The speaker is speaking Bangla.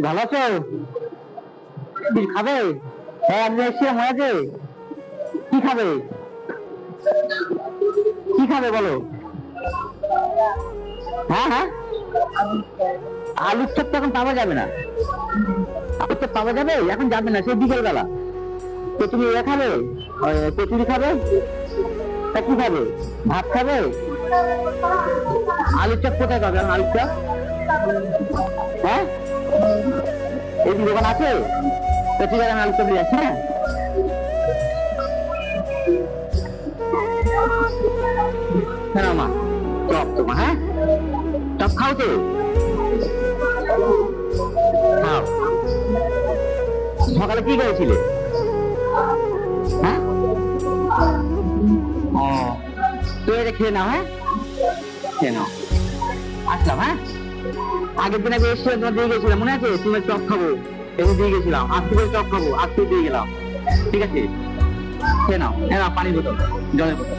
ভালো আছো? কিছু খাবে? হ্যাঁ আমি এসেছিলাম, মনে আছে? কি খাবে? কি খাবে বলো? হ্যাঁ হ্যাঁ, আলুর চপ তো এখন পাওয়া যাবে না। আলুর চপ পাওয়া যাবে এখন, যাবে না, সেই বিকেল বেলা। তো তুমি এ খাবে, কচুরি খাবে? তা কি খাবে? ভাত খাবে? আলুর চপ কোথায় পাবে এখন, আলুর চপ? হ্যাঁ, এই দোকান আছে? তো ঠিক আছে, আমি আলুর চপ নিয়ে যাচ্ছি। হ্যাঁ হ্যাঁ মা, চপ তোমার, হ্যাঁ চপ খাও তো, খাও। সকালে কি করেছিলে? হ্যাঁ, ও, তো এটা খেয়ে নাও, হ্যাঁ খেয়ে নাও। আসলাম, হ্যাঁ। আগের দিন আগে এসে তোমার দিয়ে গেছিলাম, মনে আছে? তুমি চপ খাবো এসে দিয়ে গেছিলাম, আজকে করে চপ খাবো আজকে দিয়ে গেলাম। ঠিক আছে, খেয়ে নাও, হ্যাঁ পানির বোতল, জলের বোতল।